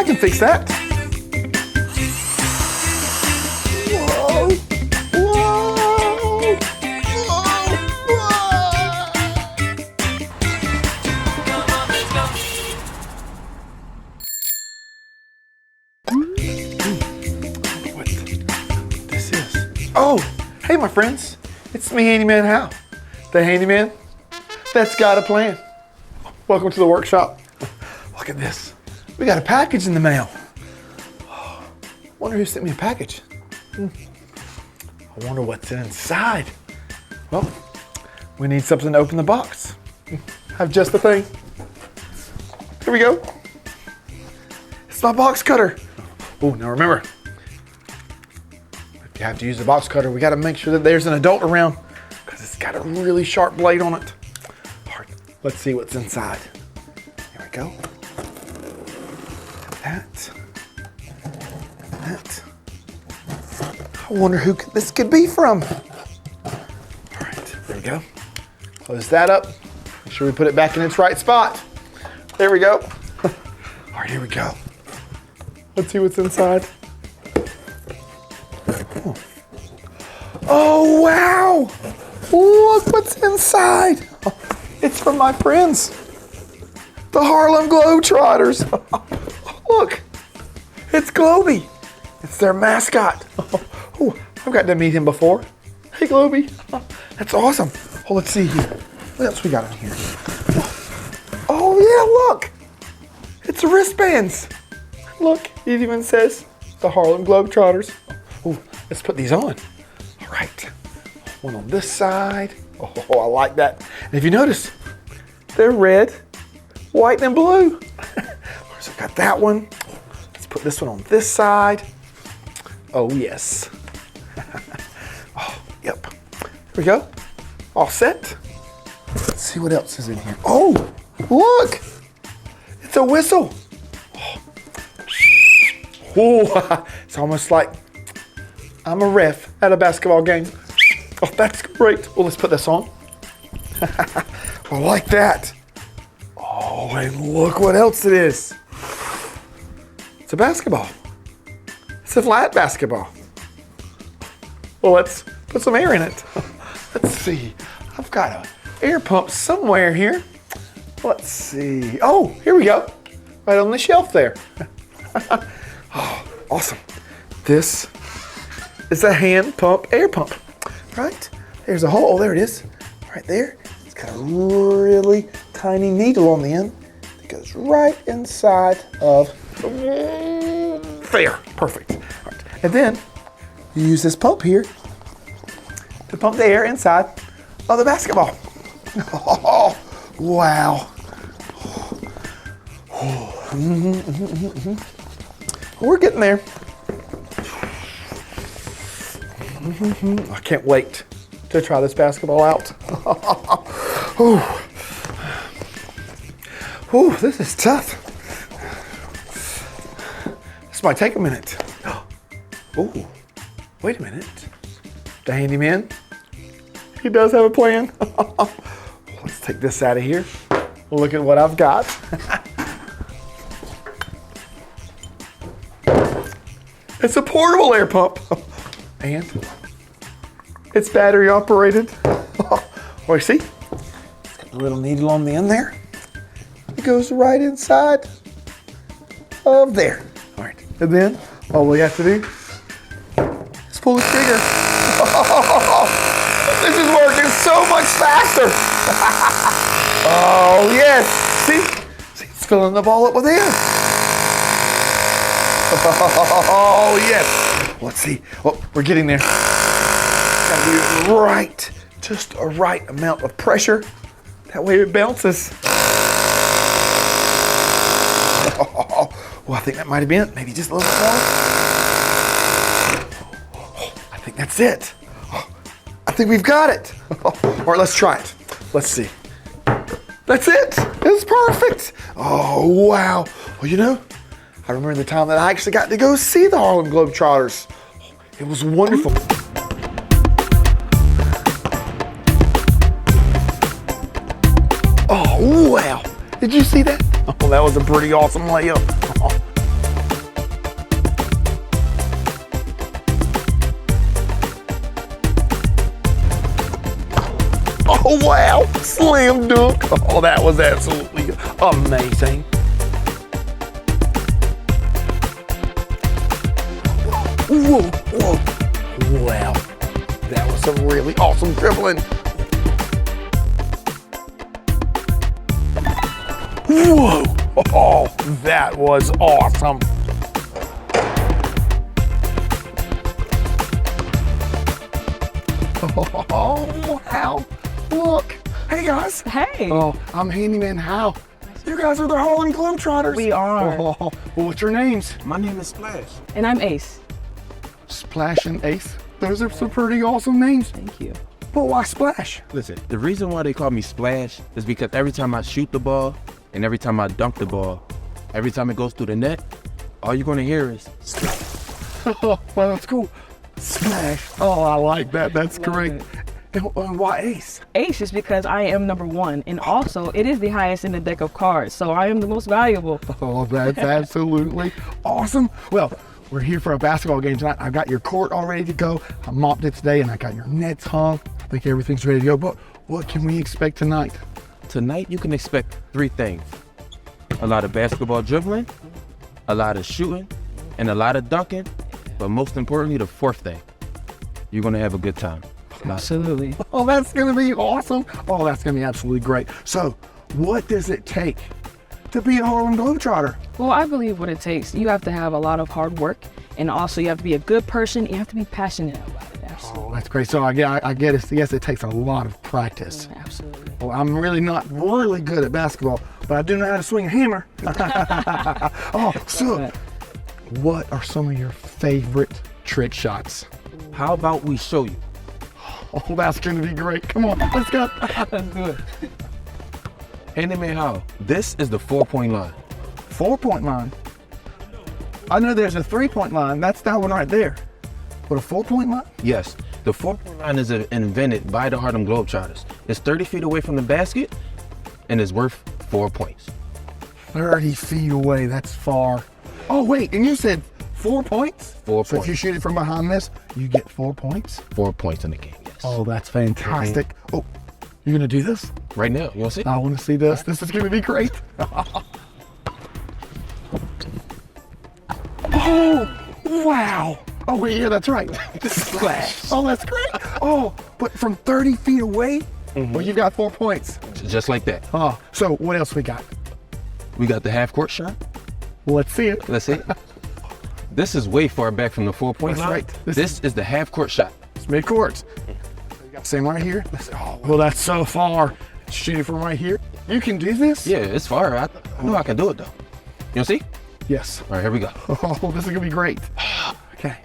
can fix that. Whoa. Whoa. Whoa. What this is? Oh, hey my friends. It's me, Handyman Hal. The handyman that's got a plan. Welcome to the workshop. Look at this. We got a package in the mail. Wonder who sent me a package. I wonder what's inside. Well, we need something to open the box. Have just the thing. Here we go. It's my box cutter. Oh, now remember, if you have to use the box cutter, we got to make sure that there's an adult around because it's got a really sharp blade on it. All right, let's see what's inside. Here we go. That. I wonder who this could be from. All right, there we go. Close that up. Make sure we put it back in its right spot. There we go. All right, here we go. Let's see what's inside. Oh, wow. Look what's inside. It's from my friends, the Harlem Globetrotters. Look, it's Globey. It's their mascot. Oh, I've got to meet him before. Hey, Globey. That's awesome. Oh, let's see here. What else we got in here? Oh, yeah, look. It's wristbands. Look, it even says the Harlem Globetrotters. Oh, let's put these on. All right. One on this side. Oh, I like that. And if you notice, they're red, white, and blue. So I've got that one. Let's put this one on this side. Oh, yes. Oh, yep. Here we go. All set. Let's see what else is in here. Oh, look. It's a whistle. Oh, it's almost like I'm a ref at a basketball game. Oh, that's great. Well, let's put this on. I like that. Oh, and look what else it is. It's a basketball. It's a flat basketball. Well, let's put some air in it. Let's see. I've got an air pump somewhere here. Let's see. Oh, here we go. Right on the shelf there. Oh, awesome. This is a hand pump air pump, right? There's a hole. Oh, there it is. Right there. It's got a really tiny needle on the end that goes right inside of there. Perfect. All right. And then you use this pump here to pump the air inside of the basketball. Oh, wow. We're getting there. I can't wait to try this basketball out. Ooh, this is tough. This might take a minute. Oh, wait a minute. The handyman, he does have a plan. Let's take this out of here. Look at what I've got. It's a portable air pump. And it's battery operated. Oh, see? It's got a little needle on the end there. It goes right inside of there. All right, and then all we have to do is pull the trigger. This is working so much faster. Oh, yes. See, it's filling the ball up with air. Oh, yes. Let's see. Oh, we're getting there. Gotta be right, just a right amount of pressure. That way it bounces. Well, I think that might have been it. Maybe just a little bit more. I think that's it. I think we've got it. All right, let's try it. Let's see. That's it. It's perfect. Oh, wow. Well, you know, I remember the time that I actually got to go see the Harlem Globetrotters. It was wonderful. Oh, wow. Did you see that? Oh, that was a pretty awesome layup. Oh, wow. Slam dunk. Oh, that was absolutely amazing. Whoa, whoa. Wow. That was some really awesome dribbling. Whoa. Oh, that was awesome. Oh, wow. Look. Hey, guys. Hey. Oh, I'm Handyman Hal. You guys are the Harlem Globetrotters. We are. Oh, well, what's your names? My name is Splash. And I'm Ace. Splash and Ace. Those are some pretty awesome names. Thank you. But why Splash? Listen, the reason why they call me Splash is because every time I shoot the ball and every time I dunk the ball, every time it goes through the net, all you're gonna hear is splash. Oh, well, that's cool. Splash. Oh, I like that. That's great. it. And why Ace? Ace is because I am number 1, and also it is the highest in the deck of cards, so I am the most valuable. Oh, that's absolutely awesome. Well, we're here for a basketball game tonight. I've got your court all ready to go. I mopped it today, and I got your nets hung. I think everything's ready to go. But what can we expect tonight? tonight you can expect 3 things. A lot of basketball dribbling, a lot of shooting, and a lot of dunking. But most importantly, the 4th thing, you're gonna have a good time. Absolutely. Oh, that's going to be awesome. Oh, that's going to be absolutely great. So, what does it take to be a Harlem Globetrotter? Well, I believe what it takes, you have to have a lot of hard work, and also you have to be a good person. You have to be passionate about it. Absolutely. Oh, that's great. So, I get it. Yes, it takes a lot of practice. Absolutely. Well, I'm really not really good at basketball, but I do know how to swing a hammer. Oh, so what are some of your favorite trick shots? How about we show you? Oh, that's going to be great. Come on, let's go. Let's do it. Handyman Hal, this is the 4-point line. 4-point line. I know there's a 3-point line. That's that one right there. But a 4-point line? Yes, the 4-point line is invented by the Harlem Globetrotters. It's 30 feet away from the basket and is worth 4 points. 30 feet away. That's far. Oh, wait. And you said 4 points? 4 So if points. you shoot it from behind this, you get 4 points? 4 points in the game, yes. Oh, that's fantastic. Oh, you're going to do this? Right now, you wanna see? I want to see this. This is going to be great. Oh, wow. Oh, wait, yeah, that's right. Splash. Oh, that's great. Oh, but from 30 feet away, well, you got 4 points. Just like that. Oh, so what else we got? We got the half-court shot. Let's see it. Let's see. This is way far back from the 4-point That's line. right. This is the half-court shot. It's midcourt. You got the same right here. Oh, well, that's so far. Shoot it from right here. You can do this? Yeah, it's far. I know I can do it though. You wanna see? Yes. All right, here we go. Oh, this is gonna be great. Okay.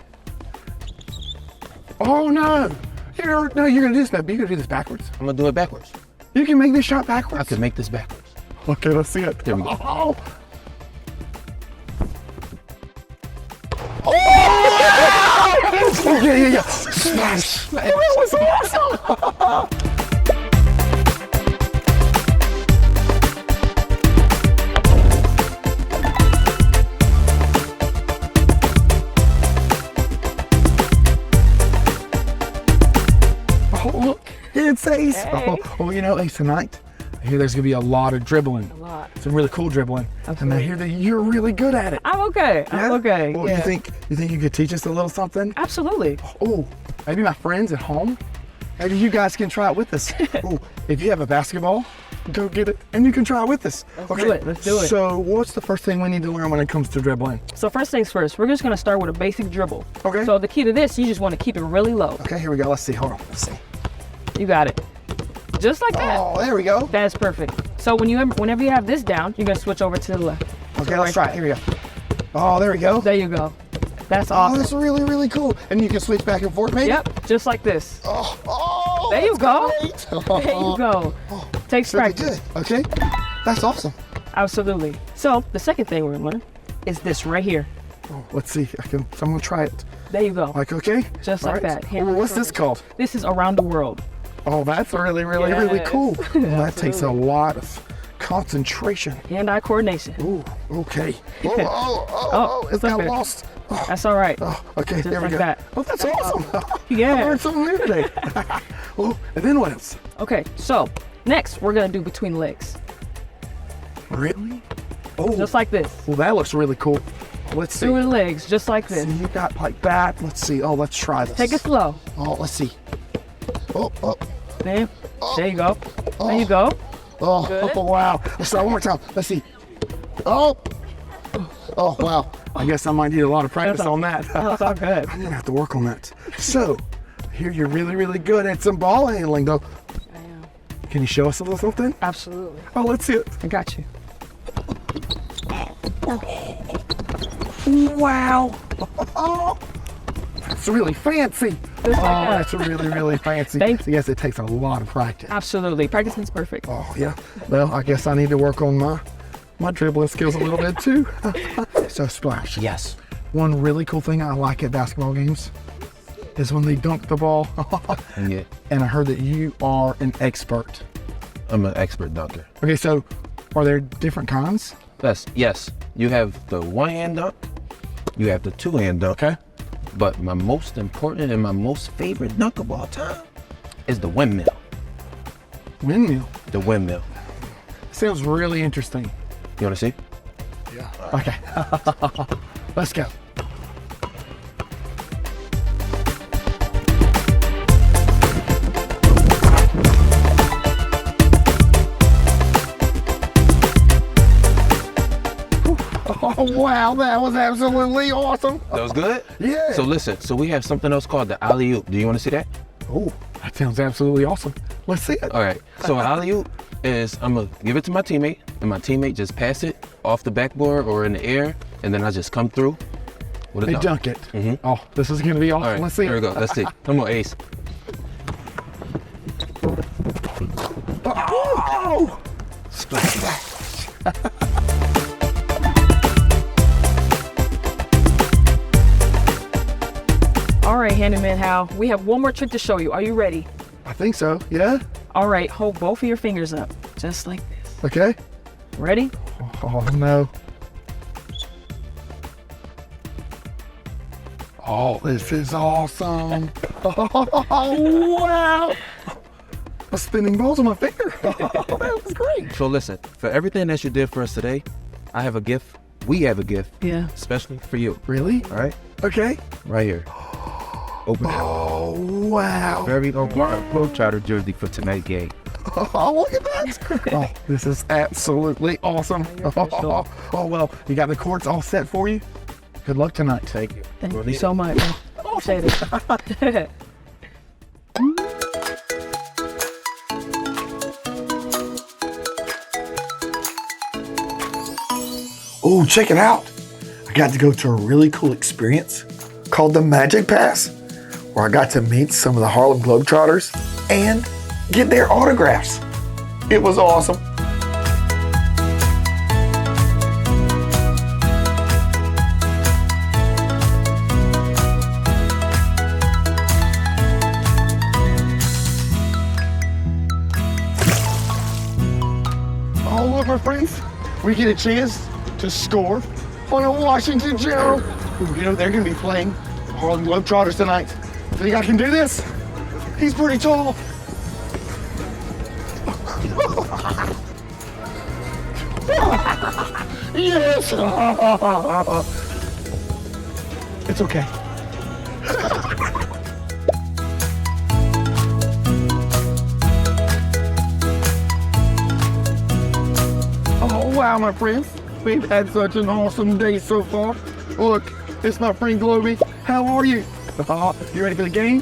Oh no! You're gonna do this. You're gonna do this backwards. I'm gonna do it backwards. You can make this shot backwards. I can make this backwards. Okay, let's see it. There we go. Oh! Oh, yeah. Smash. That was awesome. Oh, look, it's Ace. Hey. Oh, you know, Ace, tonight, I hear there's gonna be a lot of dribbling. A lot. Some really cool dribbling. And I Absolutely. hear that you're really good at it. I'm okay. I'm okay. Well, yeah. you think you could teach us a little something? Absolutely. Oh, maybe my friends at home. Maybe you guys can try it with us. Oh, if you have a basketball, go get it and you can try it with us. Let's do it. Let's do it. So, what's the first thing we need to learn when it comes to dribbling? So first things first, we're just gonna start with a basic dribble. Okay. So the key to this, you just want to keep it really low. Okay, here we go. Let's see. Hold on. Let's see. You got it. Just like that. Oh, there we go. That's perfect. So whenever you have this down, you're gonna switch over to the left. Okay, let's try it. Here we go. Oh, there we go. There you go. That's Oh, awesome. that's really, really cool. And you can switch back and forth, maybe? Yep, just like this. Oh, There you that's go. great. There you go. Takes Really practice. good. Okay, that's awesome. Absolutely. So the second thing we're gonna learn is this right here. Oh, let's see. I'm gonna try it. There you go. Like, okay? Just All like right. that. Hand Oh, on what's this shoulders. called? This is around the world. Oh, that's really, really, really Yes. cool. Well, that takes a lot of concentration. Hand-eye coordination. Ooh, okay. Oh, it it's got okay. lost. Oh, That's all right. okay, there we like go. that. Oh, that's awesome. Yeah. I learned something new today. Oh, and then what else? Okay, so next we're gonna do between legs. Really? Oh, Just like this. well, that looks really cool. Let's see. Between legs, just like this. So you got like that. Let's see. Oh, let's try this. Take it slow. Oh, let's see. Oh, oh, There you go. There you go. oh, Good. oh, wow. Let's try one more time. Let's see. Oh, oh, wow. I guess I might need a lot of practice on that. That's all good. I'm gonna have to work on that. So, here you're really, really good at some ball handling, though. I am. Can you show us a little something? Absolutely. Oh, let's see it. I got you. Wow. Oh, that's really fancy. Just like Oh, that. that's really, really fancy. Thank you. Yes, it takes a lot of practice. Absolutely. Practice is perfect. Oh, yeah. Well, I guess I need to work on my dribbling skills a little bit too. So, Splash. Yes. One really cool thing I like at basketball games is when they dunk the ball. Yeah. And I heard that you are an expert. I'm an expert dunker. Okay, so are there different kinds? Yes. You have the one-hand dunk. You have the two-hand dunk. Okay. But my most important and my most favorite dunk of all time is the windmill. Windmill. The windmill. Sounds really interesting. You want to see? Yeah. Okay. Let's go. Oh, wow, that was absolutely awesome. That was good? Yeah. So listen, so we have something else called the alley-oop. Do you want to see that? Oh, that sounds absolutely awesome. Let's see it. All right. So an alley-oop is I'm going to give it to my teammate, and my teammate just pass it off the backboard or in the air, and then I just come through with a They dunk. dunk it. Mhm. Oh, this is going to be awesome. All right, Let's see here we it. go. Let's see. Come on, Ace. Oh! All right, Handyman Hal, we have one more trick to show you. Are you ready? I think so. Yeah. All right, hold both of your fingers up, just like this. Okay. Ready? Oh, no. Oh, this is awesome. Oh, wow. A spinning balls on my finger. That was great. So listen, for everything that you did for us today, I have a gift. We have a gift, Yeah. especially for you. Really? All right? Okay. Right here. Open it. Oh, wow. Very own Globetrotter jersey for tonight's game. Oh, look at that. Oh, this is absolutely awesome. Oh, well, you got the courts all set for you. Good luck tonight. Thank you. Thank We'll you need so it. much. Appreciate it. Oh, check it out. I got to go to a really cool experience called the Magic Pass, where I got to meet some of the Harlem Globetrotters and get their autographs. It was awesome. Oh, look, my friends, we get a chance to score on a Washington General. You know, they're going to be playing the Harlem Globetrotters tonight. Think I can do this? He's pretty tall. Yes. It's okay. Oh, wow, my friends. We've had such an awesome day so far. Look, it's my friend Globy. How are you? You ready for the game?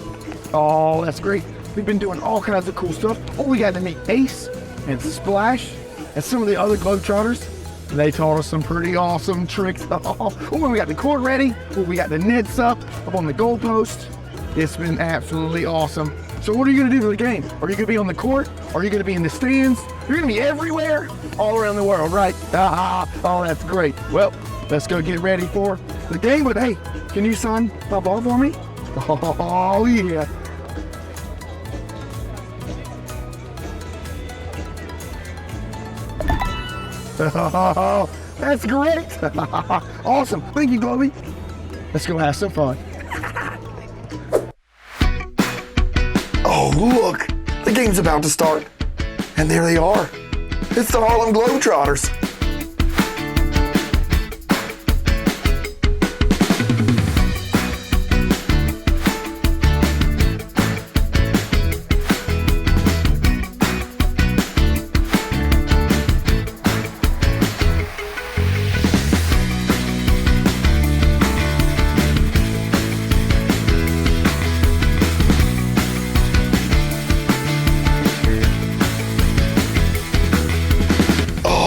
Oh, that's great. We've been doing all kinds of cool stuff. Oh, we got to meet Ace and Splash and some of the other Globetrotters. They taught us some pretty awesome tricks. Oh, we got the court ready. Oh, we got the nets up on the goalpost. It's been absolutely awesome. So what are you going to do for the game? Are you going to be on the court? Are you going to be in the stands? You're going to be everywhere, all around the world, right? Oh, that's great. Well, let's go get ready for the game. But hey, can you sign my ball for me? Oh, yeah. That's great. Awesome. Thank you, Globy. Let's go have some fun. Oh, look, the game's about to start. And there they are. It's the Harlem Globetrotters.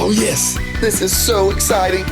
Oh yes, this is so exciting.